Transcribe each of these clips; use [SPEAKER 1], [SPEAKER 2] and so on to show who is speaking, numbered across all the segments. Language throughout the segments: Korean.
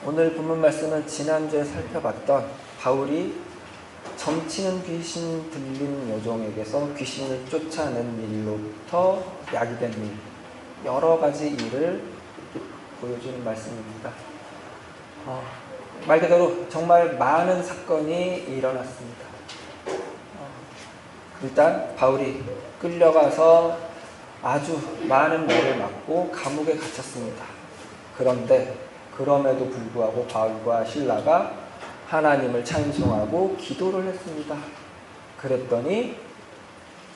[SPEAKER 1] 오늘 본문 말씀은 지난주에 살펴봤던 바울이 점치는 귀신 들린 여종에게서 귀신을 쫓아낸 일로부터 야기된 일, 여러 가지 일을 보여주는 말씀입니다. 말 그대로 정말 많은 사건이 일어났습니다. 일단 바울이 끌려가서 아주 많은 매를 맞고 감옥에 갇혔습니다. 그런데 그럼에도 불구하고 바울과 실라가 하나님을 찬송하고 기도를 했습니다. 그랬더니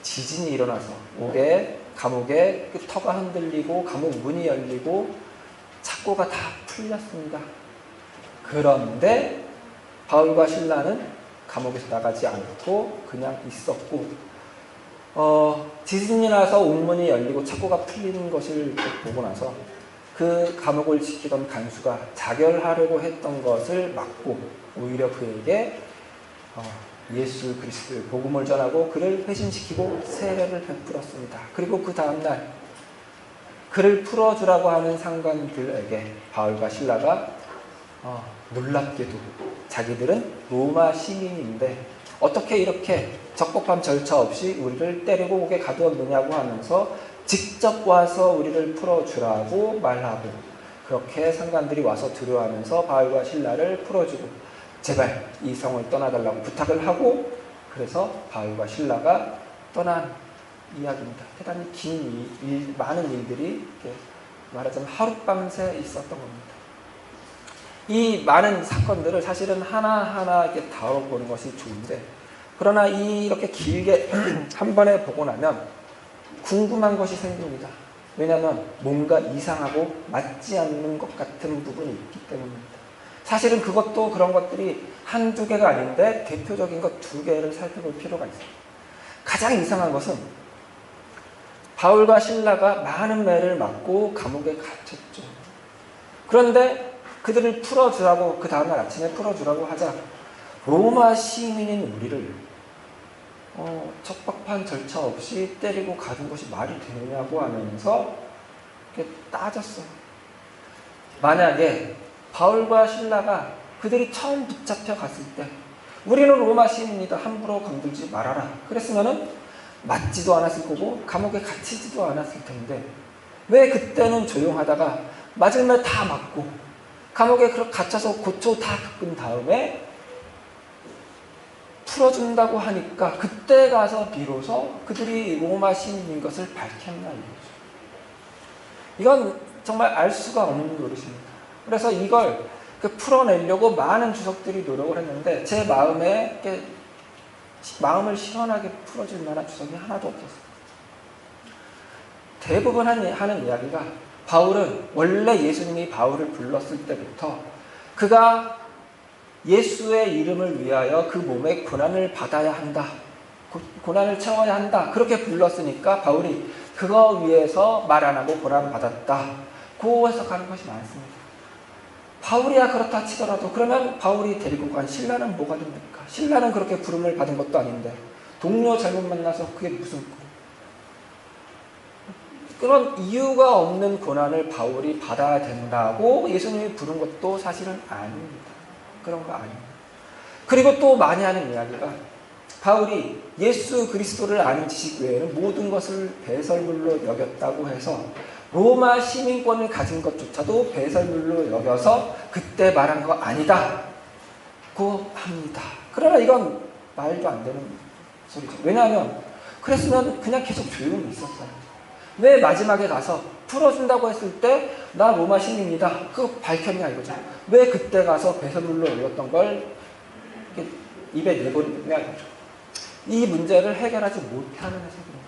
[SPEAKER 1] 지진이 일어나서 감옥의 터가 흔들리고 감옥 문이 열리고 착고가 다 풀렸습니다. 그런데 바울과 실라는 감옥에서 나가지 않고 그냥 있었고, 지진이 나서 옥문이 열리고 착고가 풀리는 것을 보고 나서 그 감옥을 지키던 간수가 자결하려고 했던 것을 막고 오히려 그에게 예수 그리스도의 복음을 전하고 그를 회심시키고 세례를 베풀었습니다. 그리고 그 다음날 그를 풀어주라고 하는 상관들에게 바울과 실라가 놀랍게도 자기들은 로마 시민인데 어떻게 이렇게 적법한 절차 없이 우리를 때리고 옥에 가두었느냐고 하면서 직접 와서 우리를 풀어주라고 말하고, 그렇게 상관들이 와서 두려워하면서 바울과 실라를 풀어주고 제발 이 성을 떠나달라고 부탁을 하고, 그래서 바울과 실라가 떠난 이야기입니다. 대단히 긴 많은 일들이 말하자면 하룻밤새 있었던 겁니다. 이 많은 사건들을 사실은 하나하나 이렇게 다뤄보는 것이 좋은데, 그러나 이렇게 길게 한 번에 보고 나면 궁금한 것이 생깁니다. 왜냐하면 뭔가 이상하고 맞지 않는 것 같은 부분이 있기 때문입니다. 사실은 그것도 그런 것들이 한두 개가 아닌데 대표적인 것 두 개를 살펴볼 필요가 있습니다. 가장 이상한 것은 바울과 실라가 많은 매를 맞고 감옥에 갇혔죠. 그런데 그들을 풀어주라고, 그 다음날 아침에 풀어주라고 하자 로마 시민인 우리를 적법한 절차 없이 때리고 가둔 것이 말이 되느냐고 하면서 이렇게 따졌어요. 만약에 바울과 실라가 그들이 처음 붙잡혀 갔을 때 우리는 로마 시민이다, 함부로 건들지 말아라 그랬으면은 맞지도 않았을 거고 감옥에 갇히지도 않았을 텐데, 왜 그때는 조용하다가 맞을 매 다 맞고 감옥에 갇혀서 고초 다 겪은 다음에 풀어준다고 하니까 그때 가서 비로소 그들이 로마 시민인 것을 밝혔나 이거죠. 이건 정말 알 수가 없는 노릇입니다. 그래서 이걸 풀어내려고 많은 주석들이 노력을 했는데 제 마음을 시원하게 풀어줄 만한 주석이 하나도 없었어요. 대부분 하는 이야기가, 바울은 원래 예수님이 바울을 불렀을 때부터 그가 예수의 이름을 위하여 그 몸에 고난을 받아야 한다, 고난을 채워야 한다, 그렇게 불렀으니까 바울이 그거 위해서 말 안 하고 고난 받았다, 그 해석하는 것이 많습니다. 바울이야 그렇다 치더라도 그러면 바울이 데리고 간 실라는 뭐가 됩니까? 실라는 그렇게 부름을 받은 것도 아닌데 동료 잘못 만나서 그게 무슨 그런 이유가 없는 고난을 바울이 받아야 된다고 예수님이 부른 것도 사실은 아닙니다. 그런 거 아닙니다. 그리고 또 많이 하는 이야기가, 바울이 예수 그리스도를 아는 지식 외에는 모든 것을 배설물로 여겼다고 해서 로마 시민권을 가진 것조차도 배설물로 여겨서 그때 말한 거 아니다고 합니다. 그러나 이건 말도 안 되는 소리죠. 왜냐하면 그랬으면 그냥 계속 조용히 있었어요. 왜 마지막에 가서 풀어준다고 했을 때 나 로마 시민이다 그거 밝혔냐 이거죠. 왜 그때 가서 배설물로 올렸던 걸 입에 내보냐 이거죠. 이 문제를 해결하지 못하는 해석입니다.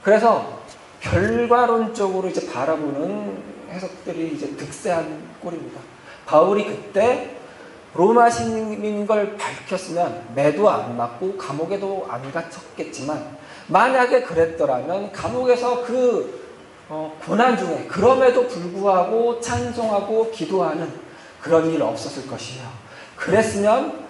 [SPEAKER 1] 그래서 결과론적으로 이제 바라보는 해석들이 이제 득세한 꼴입니다. 바울이 그때 로마 시민인 걸 밝혔으면 매도 안 맞고 감옥에도 안 갇혔겠지만, 만약에 그랬더라면 감옥에서 그 고난 중에 그럼에도 불구하고 찬송하고 기도하는 그런 일 없었을 것이며, 그랬으면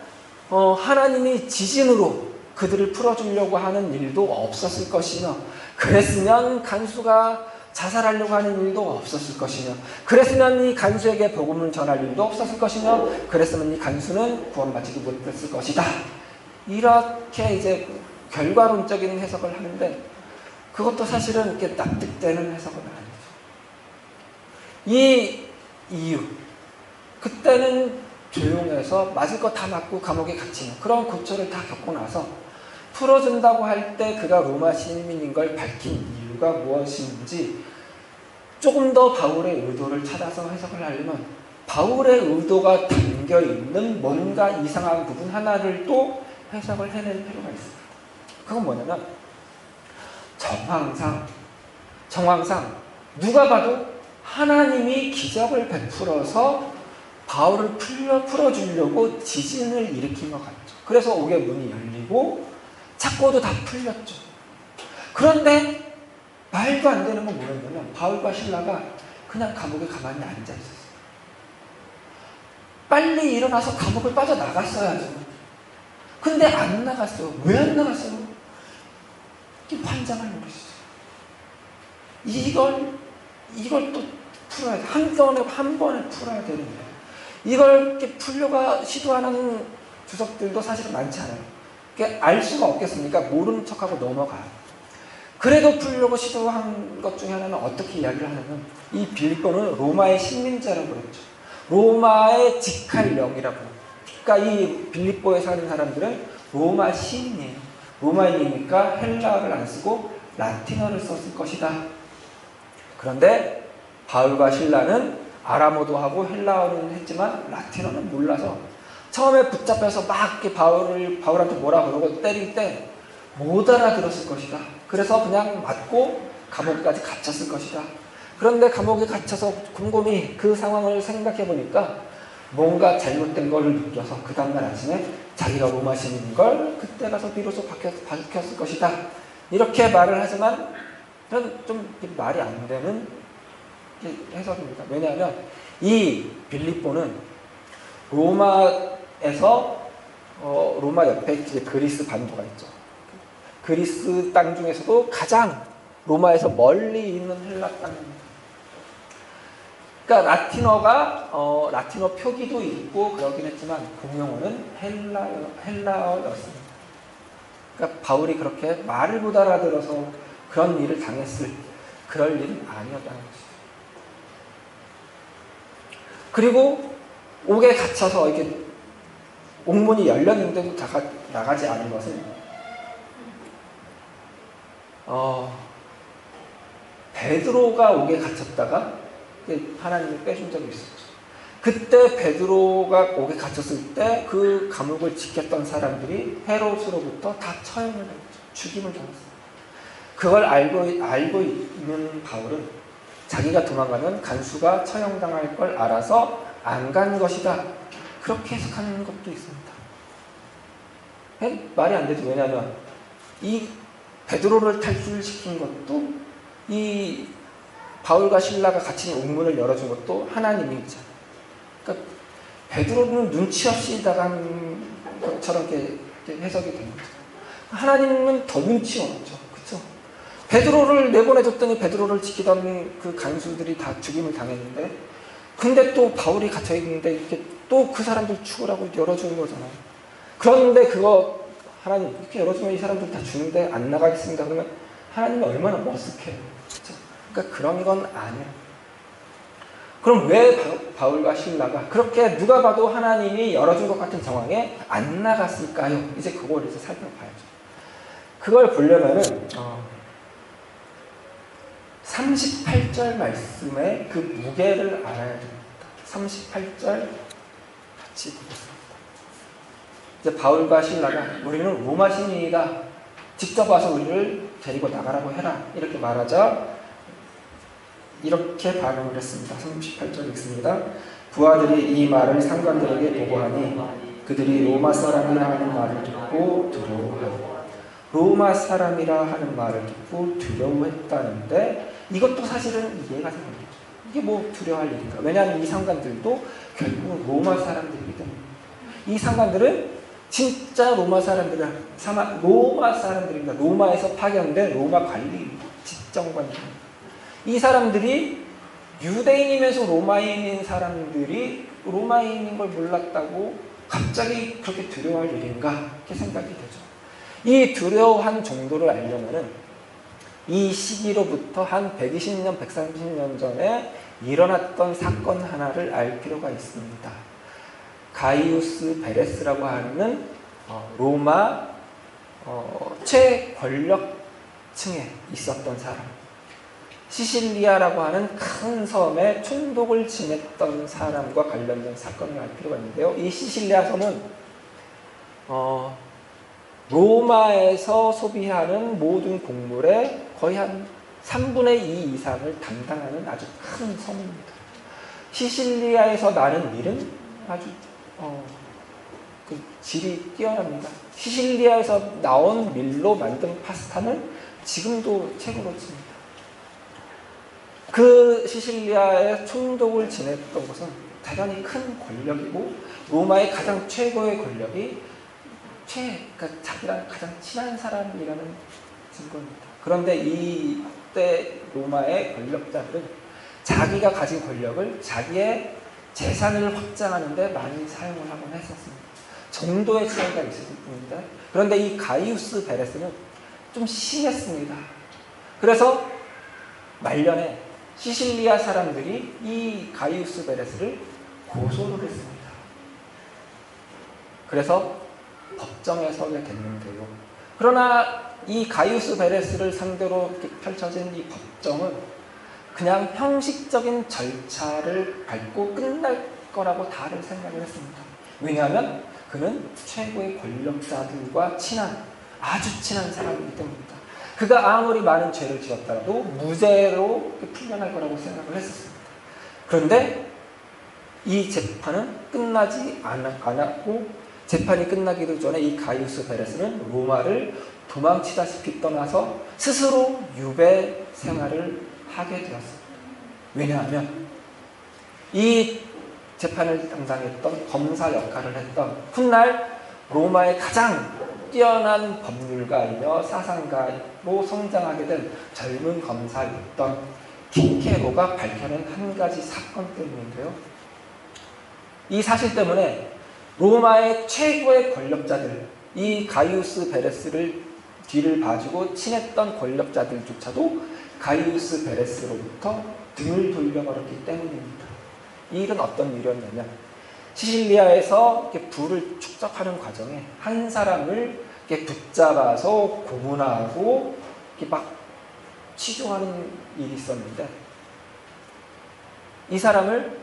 [SPEAKER 1] 하나님이 지진으로 그들을 풀어주려고 하는 일도 없었을 것이며, 그랬으면 간수가 자살하려고 하는 일도 없었을 것이며, 그랬으면 이 간수에게 복음을 전할 일도 없었을 것이며, 그랬으면 이 간수는 구원받지도 못했을 것이다. 이렇게 이제 결과론적인 해석을 하는데, 그것도 사실은 이렇게 납득되는 해석은 아니죠. 이 이유, 그때는 조용해서 맞을 거 다 맞고 감옥에 갇히는 그런 고초를 다 겪고 나서 풀어준다고 할 때 그가 로마 시민인 걸 밝힌 이유가 무엇인지 조금 더 바울의 의도를 찾아서 해석을 하려면 바울의 의도가 담겨있는 뭔가 이상한 부분 하나를 또 해석을 해낼 필요가 있습니다. 그건 뭐냐면 정황상 누가 봐도 하나님이 기적을 베풀어서 바울을 풀어주려고 지진을 일으킨 것 같죠. 그래서 옥의 문이 열리고 착고도 다 풀렸죠. 그런데 말도 안 되는 건 뭐였냐면 바울과 실라가 그냥 감옥에 가만히 앉아있었어요. 빨리 일어나서 감옥을 빠져나갔어야죠. 근데 안 나갔어요. 왜 안 나갔어요? 환장을 모르시죠. 이걸 또 풀어야 돼. 한 번에 풀어야 되는데 이걸 이렇게 풀려가 시도하는 주석들도 사실은 많지 않아요. 알 수가 없겠습니까? 모르는 척하고 넘어가요. 그래도 풀려고 시도한 것 중에 하나는 어떻게 이야기를 하냐면 이 빌립보는 로마의 식민자라고 그랬죠. 로마의 직할령이라고. 그러니까 이 빌립보에 사는 사람들은 로마 시민이에요. 로마인이니까 헬라어를 안 쓰고 라틴어를 썼을 것이다. 그런데 바울과 실라는 아람어도 하고 헬라어는 했지만 라틴어는 몰라서 처음에 붙잡혀서 막 이렇게 바울한테 뭐라 그러고 때릴 때 못 알아들었을 것이다. 그래서 그냥 맞고 감옥까지 갇혔을 것이다. 그런데 감옥에 갇혀서 곰곰이 그 상황을 생각해 보니까 뭔가 잘못된 걸 느껴서 그 다음날 아침에 자기가 로마 시민인 걸 그때 가서 비로소 밝혔을 것이다. 이렇게 말을 하지만 좀 말이 안 되는 해석입니다. 왜냐하면 이 빌립보는 로마에서 로마 옆에 이제 그리스 반도가 있죠. 그리스 땅 중에서도 가장 로마에서 멀리 있는 헬라 땅입니다. 그러니까 라틴어 표기도 있고 그러긴 했지만 공용어는 헬라어였습니다. 그러니까 바울이 그렇게 말을 못 알아들어서 그런 일을 당했을 그럴 일은 아니었다는 것이죠. 그리고 옥에 갇혀서 이렇게 옥문이 열렸는데도 나가지 않은 것은 베드로가 옥에 gat혔다가 하나님이 빼준 적이 있었죠. 그때 베드로가 옥에 갇혔을 때 그 감옥을 지켰던 사람들이 헤롯으로부터 다 처형을 했죠. 죽임을 당했어요. 그걸 알고 있는 바울은 자기가 도망가면 간수가 처형당할 걸 알아서 안 간 것이다. 그렇게 해석하는 것도 있습니다. 말이 안 되죠. 왜냐하면 이 베드로를 탈출시킨 것도 이 바울과 실라가 갇힌 옥문을 열어준 것도 하나님이죠. 그러니까 베드로는 눈치 없이 나간 것처럼 이렇게 해석이 된 거죠. 하나님은 더 눈치 없죠. 그렇죠? 베드로를 내보내줬더니 베드로를 지키던 그 간수들이 다 죽임을 당했는데 근데 또 바울이 갇혀있는데 이렇게 또 그 사람들 죽으라고 열어주는 거잖아요. 그런데 그거 하나님 이렇게 열어주면 이 사람들 다 죽는데 안 나가겠습니다. 그러면 하나님이 얼마나 머쓱해요. 그렇죠? 그러니까 그런 건 아니에요. 그럼 왜 바울과 실라가 그렇게 누가 봐도 하나님이 열어준 것 같은 상황에 안 나갔을까요? 이제 그걸 이제 살펴봐야죠. 그걸 보려면은 38절 말씀의 그 무게를 알아야 됩니다. 38절 같이 보겠습니다. 이제 바울과 실라가 우리는 로마 시민이다. 직접 와서 우리를 데리고 나가라고 해라. 이렇게 말하자 이렇게 반응을 했습니다. 38절 읽습니다. 부하들이 이 말을 상관들에게 보고하니 그들이 로마 사람이라 하는 말을 듣고 두려워하니 로마 사람이라 하는 말을 듣고 두려워했다는데 이것도 사실은 이해가 됩니다. 이게 뭐 두려워할 일인가? 왜냐하면 이 상관들도 결국 로마 사람들이기 때문에 이 상관들은 진짜 로마 사람들입니다. 로마에서 파견된 로마 관리 집정관입니다. 이 사람들이 유대인이면서 로마인인 사람들이 로마인인 걸 몰랐다고 갑자기 그렇게 두려워할 일인가? 이렇게 생각이 되죠. 이 두려워한 정도를 알려면은 이 시기로부터 한 120년, 130년 전에 일어났던 사건 하나를 알 필요가 있습니다. 가이우스 베레스라고 하는 로마 최권력층에 있었던 사람, 시실리아라고 하는 큰 섬에 총독을 지냈던 사람과 관련된 사건을 알 필요가 있는데요. 이 시실리아 섬은 로마에서 소비하는 모든 곡물의 거의 한 3분의 2 이상을 담당하는 아주 큰 섬입니다. 시실리아에서 나는 밀은 아주 그 질이 뛰어납니다. 시실리아에서 나온 밀로 만든 파스타는 지금도 최고로 칩니다. 그 시실리아의 총독을 지냈던 것은 대단히 큰 권력이고 로마의 가장 최고의 권력이 그러니까 자기랑 가장 친한 사람이라는 증거입니다. 그런데 이때 로마의 권력자들은 자기가 가진 권력을 자기의 재산을 확장하는 데 많이 사용을 하곤 했었습니다. 정도의 차이가 있을 뿐인데, 그런데 이 가이우스 베레스는 좀 심했습니다. 그래서 말년에 시실리아 사람들이 이 가이우스 베레스를 고소를 했습니다. 그래서 법정에 서게 됐는데요. 그러나 이 가이우스 베레스를 상대로 펼쳐진 이 법정은 그냥 형식적인 절차를 밟고 끝날 거라고 다들 생각을 했습니다. 왜냐하면 그는 최고의 권력자들과 아주 친한 사람이기 때문입니다. 그가 아무리 많은 죄를 지었더라도 무죄로 풀려날 거라고 생각을 했었습니다. 그런데 이 재판은 끝나지 않았고, 재판이 끝나기도 전에 이 가이우스 베레스는 로마를 도망치다시피 떠나서 스스로 유배 생활을 하게 되었습니다. 왜냐하면 이 재판을 담당했던 검사 역할을 했던 훗날 로마의 가장 뛰어난 법률가이며 사상가로 성장하게 된 젊은 검사였던 킹케로가 밝혀낸 한 가지 사건 때문인데요. 이 사실 때문에 로마의 최고의 권력자들, 이 가이우스 베레스를 뒤를 봐주고 친했던 권력자들조차도 가이우스 베레스로부터 등을 돌려버렸기 때문입니다. 이 일은 어떤 일이었냐면, 시실리아에서 이렇게 부를 축적하는 과정에 한 사람을 이렇게 붙잡아서 고문하고 이렇게 막 치조하는 일이 있었는데, 이 사람을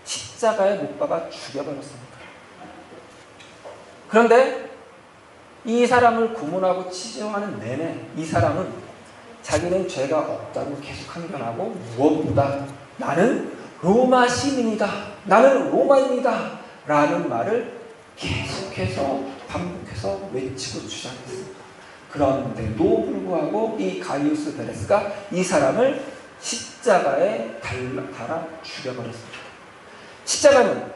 [SPEAKER 1] 십자가에 못 박아 죽여버렸습니다. 그런데 이 사람을 고문하고 치조하는 내내 이 사람은 자기는 죄가 없다고 계속 항변하고, 무엇보다 나는 로마 시민이다, 나는 로마인이다 라는 말을 계속해서 반복해서 외치고 주장했습니다. 그런데도 불구하고 이 가이우스 베레스가 이 사람을 십자가에 달아 죽여버렸습니다. 십자가는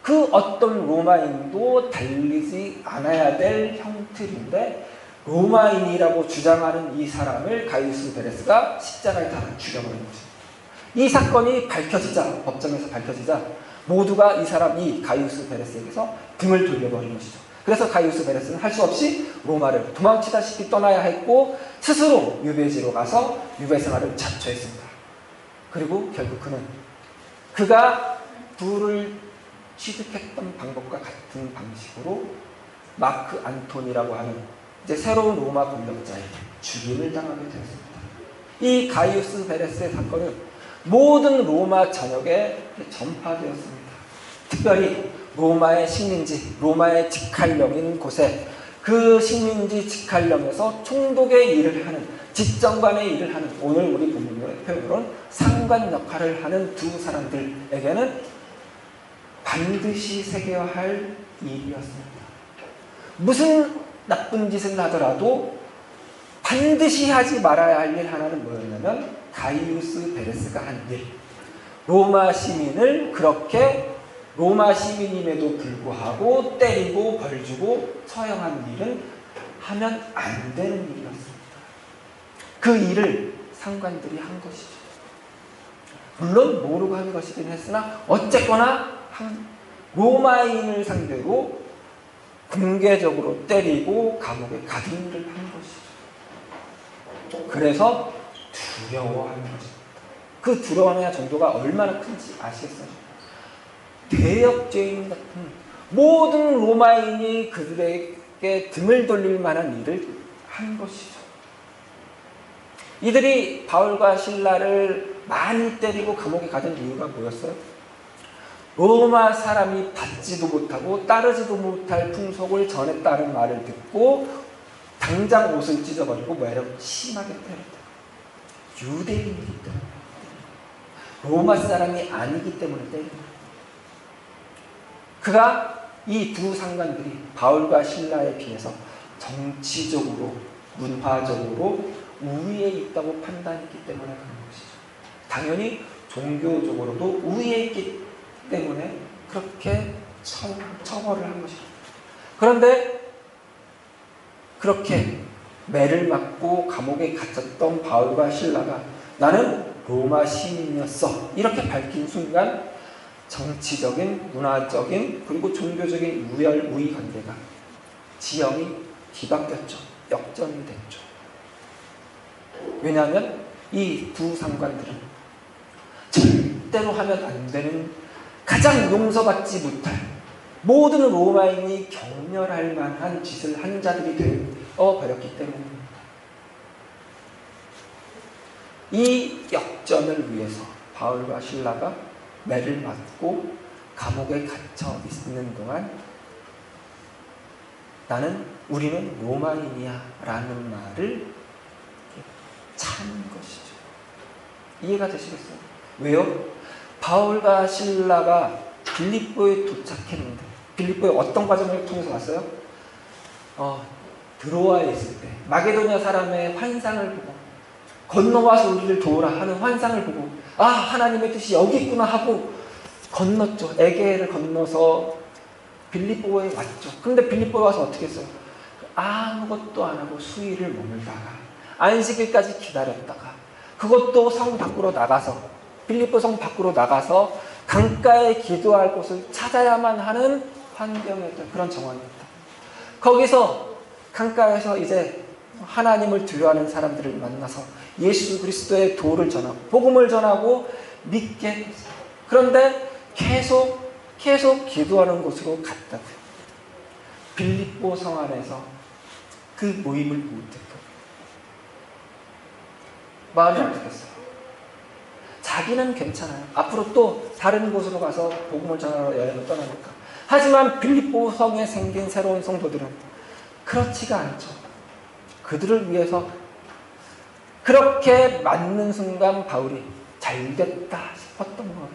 [SPEAKER 1] 그 어떤 로마인도 달리지 않아야 될 형틀인데, 로마인이라고 주장하는 이 사람을 가이우스 베레스가 십자가에 달아 죽여버린 것입니다. 이 사건이 밝혀지자, 법정에서 밝혀지자 모두가 이 가이우스 베레스에게서 등을 돌려버린 것이죠. 그래서 가이우스 베레스는 할 수 없이 로마를 도망치다시피 떠나야 했고, 스스로 유배지로 가서 유배 생활을 자초했습니다. 그리고 결국 그가 부를 취득했던 방법과 같은 방식으로 마크 안토니라고 하는 이제 새로운 로마 권력자에게 죽임을 당하게 되었습니다. 이 가이우스 베레스의 사건은 모든 로마 전역에 전파되었습니다. 특별히 로마의 식민지, 로마의 직할령인 곳에 그 식민지 직할령에서 총독의 일을 하는, 집정관의 일을 하는, 오늘 우리 본문의 표현으로는 상관 역할을 하는 두 사람들에게는 반드시 새겨야 할 일이었습니다. 무슨 나쁜 짓을 하더라도 반드시 하지 말아야 할 일 하나는 뭐였냐면, 가이우스 베레스가 한 일, 로마 시민을 그렇게 로마 시민임에도 불구하고 때리고 벌주고 처형한 일은 하면 안 되는 일이었습니다. 그 일을 상관들이 한 것이죠. 물론 모르고 한 것이긴 했으나 어쨌거나 로마인을 상대로 공개적으로 때리고 감옥에 가둔 일을 한 것이죠. 그래서 두려워하는 것입니다. 그 두려움의 정도가 얼마나 큰지 아시겠어요? 대역죄인 같은 모든 로마인이 그들에게 등을 돌릴 만한 일을 한 것이죠. 이들이 바울과 실라를 많이 때리고 감옥에 가둔 이유가 뭐였어요? 로마 사람이 받지도 못하고 따르지도 못할 풍속을 전했다는 말을 듣고 당장 옷을 찢어버리고 뭐예요? 심하게 때렸다. 유대인이기 때문에, 로마 사람이 아니기 때문에 때립니다. 그가 이 두 상관들이 바울과 실라에 비해서 정치적으로, 문화적으로 우위에 있다고 판단했기 때문에 그런 것이죠. 당연히 종교적으로도 우위에 있기 때문에 그렇게 처벌을 한 것입니다. 그런데 그렇게 매를 맞고 감옥에 갇혔던 바울과 실라가 나는 로마 시민이었어 이렇게 밝힌 순간 정치적인, 문화적인 그리고 종교적인 우위 관계가 지형이 뒤바뀌었죠. 역전이 됐죠. 왜냐하면 이 두 상관들은 절대로 하면 안 되는 가장 용서받지 못할 모든 로마인이 경멸할 만한 짓을 한 자들이 되어버렸기 때문입니다. 이 역전을 위해서 바울과 실라가 매를 맞고 감옥에 갇혀 있는 동안 우리는 로마인이야 라는 말을 참은 것이죠. 이해가 되시겠어요? 왜요? 바울과 실라가 빌립보에 도착했는데 빌립보에 어떤 과정을 통해서 왔어요? 드로아에 있을 때 마게도냐 사람의 환상을 보고 건너와서 우리를 도우라 하는 환상을 보고 하나님의 뜻이 여기 있구나 하고 건넜죠. 에게를 건너서 빌립보에 왔죠. 그런데 빌립보에 와서 어떻게 했어요? 아무것도 안 하고 수일을 머물다가 안식일까지 기다렸다가 그것도 성 밖으로 나가서 빌립보 성 밖으로 나가서 강가에 기도할 곳을 찾아야만 하는 환경이었던 그런 정황이었다. 거기서 강가에서 이제 하나님을 두려워하는 사람들을 만나서 예수 그리스도의 도를 전하고 복음을 전하고 믿게 했어요. 그런데 계속 기도하는 곳으로 갔다고요. 빌립보 성 안에서 그 모임을 못했고 마음이 어떻겠어요? 자기는 괜찮아요. 앞으로 또 다른 곳으로 가서 복음을 전하러 여행을 떠나니까. 하지만 빌립보 성에 생긴 새로운 성도들은 그렇지가 않죠. 그들을 위해서 그렇게 맞는 순간 바울이 잘됐다 싶었던 거죠.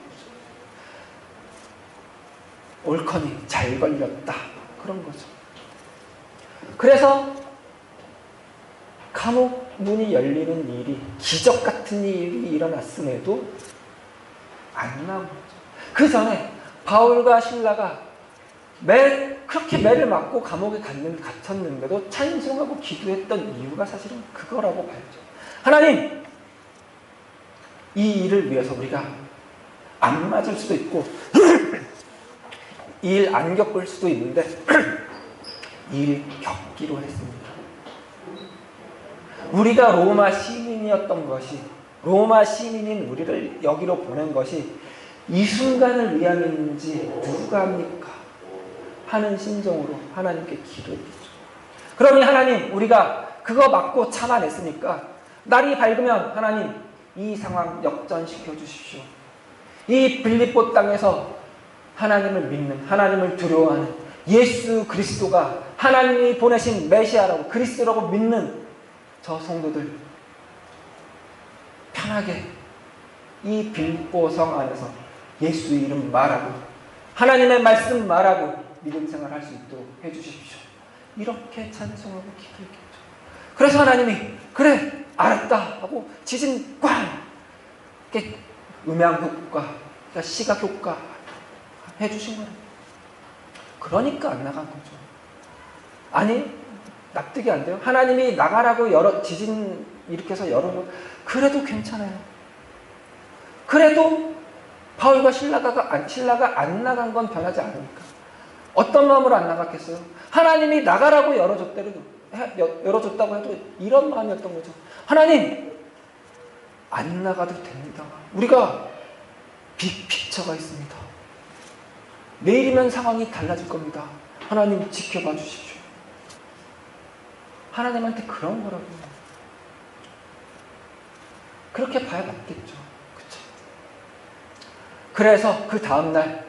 [SPEAKER 1] 옳거니 잘 걸렸다 그런 거죠. 그래서 감옥 문이 열리는 일이 기적 같은 일이 일어났음에도 안 나온 거죠. 그 전에 바울과 실라가 그렇게 매를 맞고 감옥에 갇혔는데도 찬송하고 기도했던 이유가 사실은 그거라고 봐야죠. 하나님, 이 일을 위해서 우리가 안 맞을 수도 있고 이 일 안 겪을 수도 있는데 이 일 겪기로 했습니다. 우리가 로마 시민이었던 것이, 로마 시민인 우리를 여기로 보낸 것이 이 순간을 위함인지 누가 합니까? 하는 심정으로 하나님께 기도했죠. 그러니 하나님, 우리가 그거 맞고 참아냈으니까 날이 밝으면 하나님 이 상황 역전시켜 주십시오. 이 빌립보 땅에서 하나님을 믿는, 하나님을 두려워하는 예수 그리스도가 하나님이 보내신 메시아라고 그리스도라고 믿는 저 성도들 편하게 이 빌립보 성 안에서 예수 이름 말하고 하나님의 말씀 말하고 믿음 생활 할 수 있도록 해주십시오. 이렇게 찬송하고 기도했겠죠. 그래서 하나님이 그래 알았다 하고 지진 꽝 이렇게 음향 효과, 시각 효과 해주신 거예요. 그러니까 안 나간 거죠. 아니 납득이 안 돼요. 하나님이 나가라고 지진 일으켜서 열어놓고 그래도 괜찮아요. 그래도 바울과 신라가 안 나간 건 변하지 않으니까. 어떤 마음으로 안 나갔겠어요? 하나님이 나가라고 열어줬다고 해도 이런 마음이었던 거죠. 하나님, 안 나가도 됩니다. 우리가 빅픽처가 있습니다. 내일이면 상황이 달라질 겁니다. 하나님 지켜봐 주십시오. 하나님한테 그런 거라고. 그렇게 봐야 맞겠죠. 그쵸? 그래서 그 다음날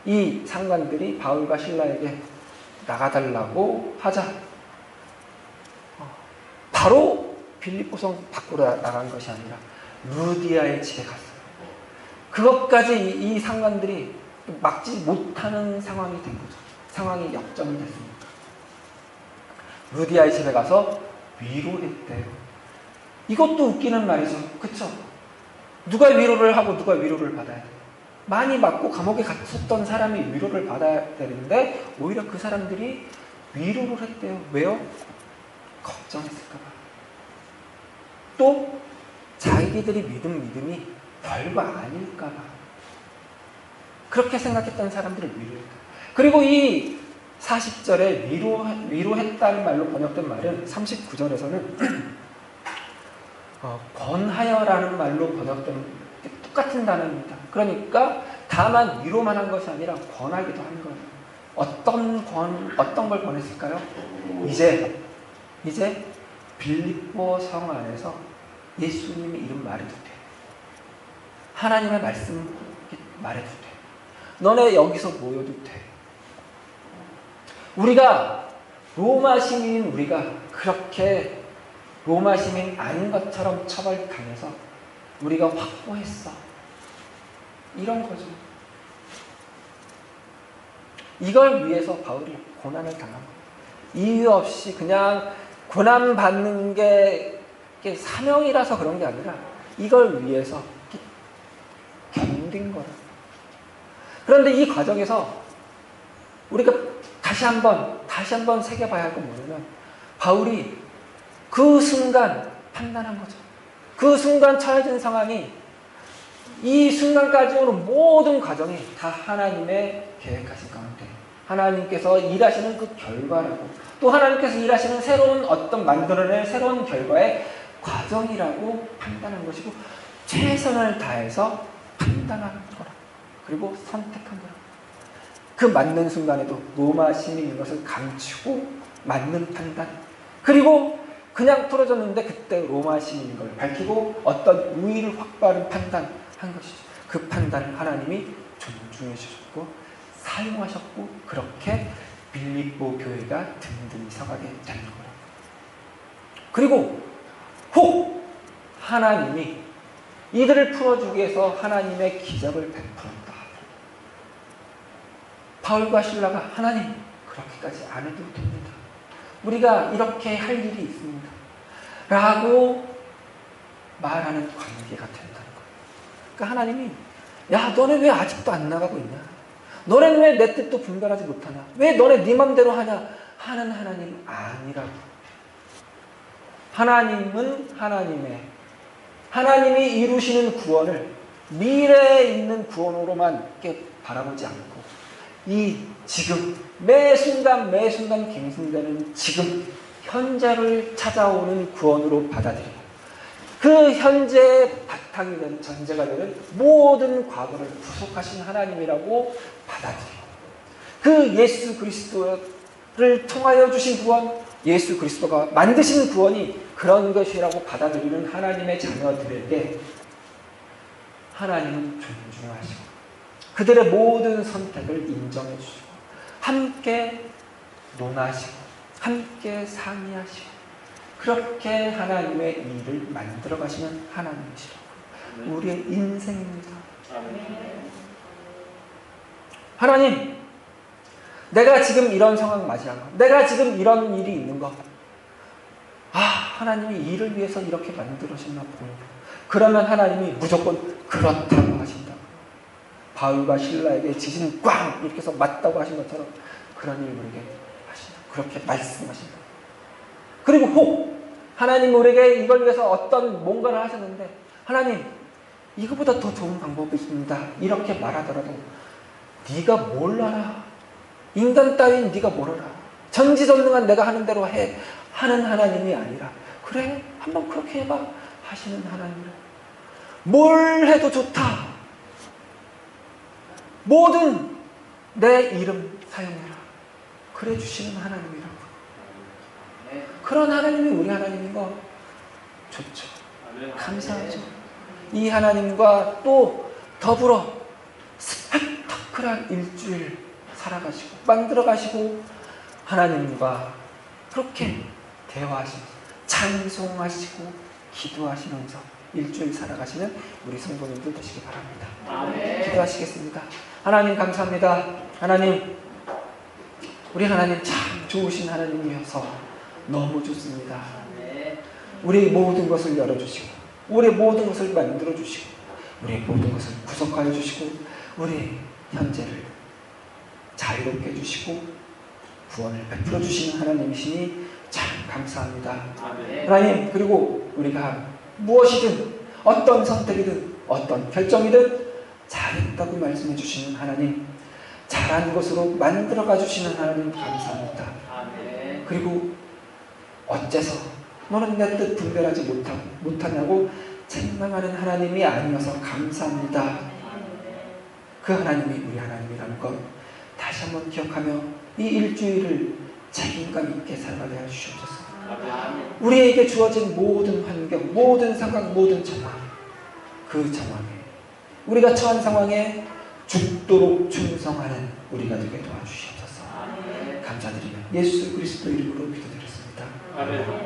[SPEAKER 1] 이 상관들이 바울과 신라에게 나가달라고 하자 바로 빌립보성 밖으로 나간 것이 아니라 루디아의 집에 갔어요. 그것까지 이 상관들이 막지 못하는 상황이 된 거죠. 상황이 역전이 됐습니다. 루디아의 집에 가서 위로했대요. 이것도 웃기는 말이죠. 그쵸? 누가 위로를 하고 누가 위로를 받아야 돼요? 많이 맞고 감옥에 갇혔던 사람이 위로를 받아야 되는데 오히려 그 사람들이 위로를 했대요. 왜요? 걱정했을까 봐. 또 자기들이 믿음이 별거 아닐까 봐. 그렇게 생각했던 사람들을 위로했다. 그리고 이 40절에 위로했다는 말로 번역된 말은 39절에서는 권하여라는 말로 번역된 똑같은 단어입니다. 그러니까 다만 위로만 한 것이 아니라 권하기도 한 거예요. 어떤 걸 권했을까요? 이제 빌립보 성 안에서 예수님의 이름 말해도 돼. 하나님의 말씀 말해도 돼. 너네 여기서 모여도 돼. 우리가 로마 시민인 우리가 그렇게 로마 시민 아닌 것처럼 처벌당해서 우리가 확보했어. 이런 거죠. 이걸 위해서 바울이 고난을 당한 거예요. 이유 없이 그냥 고난받는 게 사명이라서 그런 게 아니라 이걸 위해서 견딘 거예요. 그런데 이 과정에서 우리가 다시 한번 새겨봐야 할 건 뭐냐면 바울이 그 순간 판단한 거죠. 그 순간 처해진 상황이 이 순간까지 오는 모든 과정이 다 하나님의 계획하신 가운데 하나님께서 일하시는 그 결과라고 또 하나님께서 일하시는 만들어낼 새로운 결과의 과정이라고 판단한 것이고 최선을 다해서 판단한 거라. 그리고 선택한 거라. 그 맞는 순간에도 로마 시민인 것을 감추고 맞는 판단. 그리고 그냥 풀어졌는데 그때 로마 시민인 걸 밝히고 어떤 우위를 확보하는 판단한 것이죠. 그 판단을 하나님이 존중해 주셨고 사용하셨고 그렇게 빌립보 교회가 든든히 서가게 되는 거예요. 그리고 혹 하나님이 이들을 풀어주기 위해서 하나님의 기적을 베풀었다. 바울과 신라가 하나님 그렇게까지 안 해도 됩니다. 우리가 이렇게 할 일이 있습니다. 라고 말하는 관계가 된다는 거예요. 그러니까 하나님이 야 너네 왜 아직도 안 나가고 있냐? 너네는 왜 내 뜻도 분별하지 못하냐? 왜 너네 네 맘대로 하냐? 하는 하나님 아니라고. 하나님은 하나님이 이루시는 구원을 미래에 있는 구원으로만 이렇게 바라보지 않고 이 지금 매 순간 갱신되는 지금 현재를 찾아오는 구원으로 받아들이고 그 현재의 바탕이 되는 전제가 되는 모든 과거를 구속하신 하나님이라고 받아들이고 그 예수 그리스도를 통하여 주신 구원 예수 그리스도가 만드신 구원이 그런 것이라고 받아들이는 하나님의 자녀들에게 하나님은 존중하시고 그들의 모든 선택을 인정해 주시고 함께 논하시고 함께 상의하시고 그렇게 하나님의 일을 만들어 가시는 하나님이시라고. 우리의 인생입니다. 하나님, 내가 지금 이런 상황 맞이한 거, 내가 지금 이런 일이 있는 거, 하나님이 이를 위해서 이렇게 만들어셨나 보군요. 그러면 하나님이 무조건 그렇다고 하신다. 바울과 신라에게 지진 꽝 이렇게 해서 맞다고 하신 것처럼 그런 일을 우리에게 하신다. 그렇게 말씀하신다. 그리고 혹 하나님 우리에게 이걸 위해서 어떤 뭔가를 하셨는데 하나님 이거보다 더 좋은 방법이 있습니다. 이렇게 말하더라도 네가 뭘 알아? 인간 따윈 네가 뭘 알아? 전지전능한 내가 하는 대로 해 하는 하나님이 아니라 그래 한번 그렇게 해봐 하시는 하나님이라. 뭘 해도 좋다. 모든 내 이름 사용해라. 그래 주시는 하나님이라고. 그런 하나님이 우리 하나님인 거 좋죠. 감사하죠. 이 하나님과 또 더불어 스펙타클한 일주일 살아가시고 만들어가시고 하나님과 그렇게 대화하시면서 찬송하시고 기도하시면서 일주일 살아가시는 우리 성도님들 되시기 바랍니다. 아멘. 기도하시겠습니다. 하나님 감사합니다. 하나님 우리 하나님 참 좋으신 하나님이어서 너무 좋습니다. 우리 모든 것을 열어주시고 우리 모든 것을 만들어주시고 우리 모든 것을 구속하여 주시고 우리 현재를 자유롭게 해주시고 구원을 베풀어 주시는 하나님이시니 참 감사합니다. 아멘. 하나님 그리고 우리가 무엇이든 어떤 선택이든 어떤 결정이든 잘했다고 말씀해 주시는 하나님 잘한 것으로 만들어가 주시는 하나님 감사합니다. 아멘. 그리고 어째서 너는 내 뜻 분별하지 못하냐고 책망하는 하나님이 아니어서 감사합니다. 그 하나님이 우리 하나님이라는 것 다시 한번 기억하며 이 일주일을 책임감 있게 살아가게 해주시옵소서. 우리에게 주어진 모든 환경, 모든 상황, 모든 상황 그 상황에 우리가 처한 상황에 죽도록 충성하는 우리가 되게 도와주시옵소서. 감사드리며 예수 그리스도 이름으로 기도드렸습니다. 아멘.